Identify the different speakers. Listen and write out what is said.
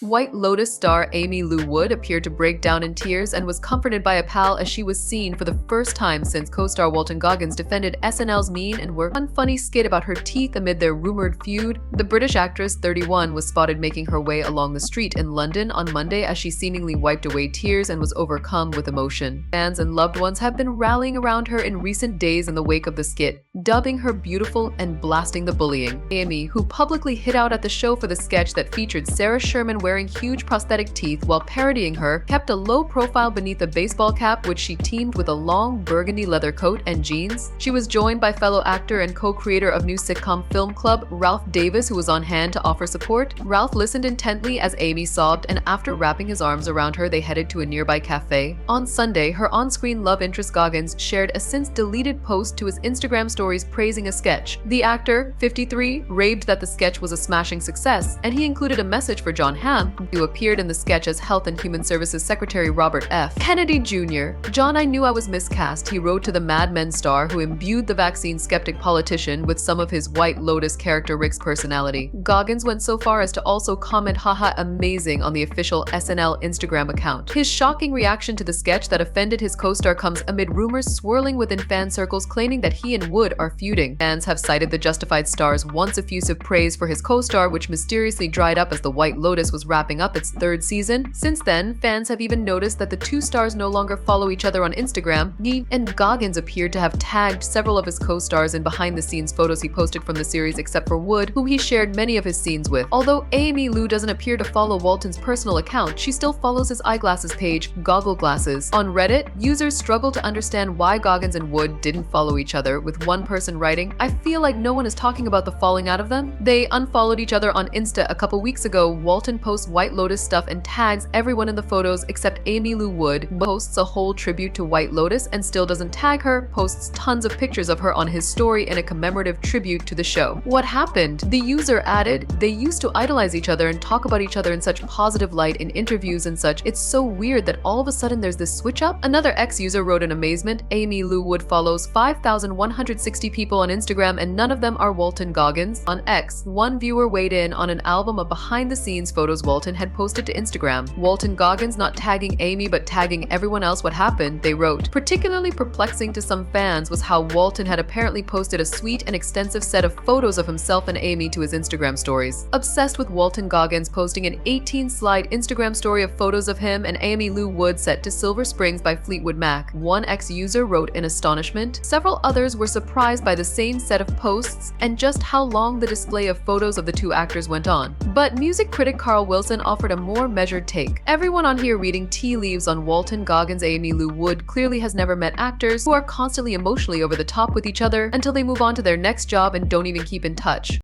Speaker 1: White Lotus star Aimee Lou Wood appeared to break down in tears and was comforted by a pal as she was seen for the first time since co-star Walton Goggins defended SNL's mean and were unfunny skit about her teeth amid their rumored feud. The British actress, 31, was spotted making her way along the street in London on Monday as she seemingly wiped away tears and was overcome with emotion. Fans and loved ones have been rallying around her in recent days in the wake of the skit, dubbing her beautiful and blasting the bullying. Aimee, who publicly hit out at the show for the sketch that featured Sarah Sherman wearing huge prosthetic teeth while parodying her, kept a low profile beneath a baseball cap which she teamed with a long burgundy leather coat and jeans. She was joined by fellow actor and co-creator of new sitcom Film Club, Ralph Davis, who was on hand to offer support. Ralph listened intently as Aimee sobbed, and after wrapping his arms around her, they headed to a nearby cafe. On Sunday, her on-screen love interest Goggins shared a since-deleted post to his Instagram stories praising a sketch. The actor, 53, raved that the sketch was a smashing success, and he included a message for John Hamm, who appeared in the sketch as Health and Human Services Secretary Robert F. Kennedy Jr. "John, I knew I was miscast," he wrote to the Mad Men star who imbued the vaccine skeptic politician with some of his White Lotus character Rick's personality. Goggins went so far as to also comment "haha amazing" on the official SNL Instagram account. His shocking reaction to the sketch that offended his co-star comes amid rumors swirling within fan circles claiming that he and Wood are feuding. Fans have cited the Justified star's once effusive praise for his co-star, which mysteriously dried up as the White Lotus was wrapping up its third season. Since then, fans have even noticed that the two stars no longer follow each other on Instagram, and Goggins appeared to have tagged several of his co-stars in behind-the-scenes photos he posted from the series except for Wood, whom he shared many of his scenes with. Although Aimee Lou doesn't appear to follow Walton's personal account, she still follows his eyeglasses page, Goggle Glasses. On Reddit, users struggle to understand why Goggins and Wood didn't follow each other, with one person writing, "I feel like no one is talking about the falling out of them." They unfollowed each other on Insta a couple weeks ago. Walton posts White Lotus stuff and tags everyone in the photos except Aimee Lou Wood, posts a whole tribute to White Lotus and still doesn't tag her, posts tons of pictures of her on his story in a commemorative tribute to the show. "What happened?" the user added. "They used to idolize each other and talk about each other in such positive light in interviews and such. It's so weird that all of a sudden there's this switch up." Another ex-user wrote in amazement, "Aimee Lou Wood follows 5,160 people on Instagram and none of them are Walton Goggins." On X, one viewer weighed in on an album of behind-the-scenes photos Walton had posted to Instagram. "Walton Goggins not tagging Aimee but tagging everyone else, what happened?" they wrote. Particularly perplexing to some fans was how Walton had apparently posted a sweet and extensive set of photos of himself and Aimee to his Instagram stories. Obsessed with Walton Goggins posting an 18-slide Instagram story of photos of him and Aimee Lou Wood set to Silver Springs by Fleetwood Mac. One ex-user wrote in astonishment. Several others were surprised by the same set of posts and just how long the display of photos of the two actors went on. But music critic Carl Wilson offered a more measured take. "Everyone on here reading tea leaves on Walton Goggins Aimee Lou Wood clearly has never met actors who are constantly emotionally over the top with each other until they move on to their next job and don't even keep in touch."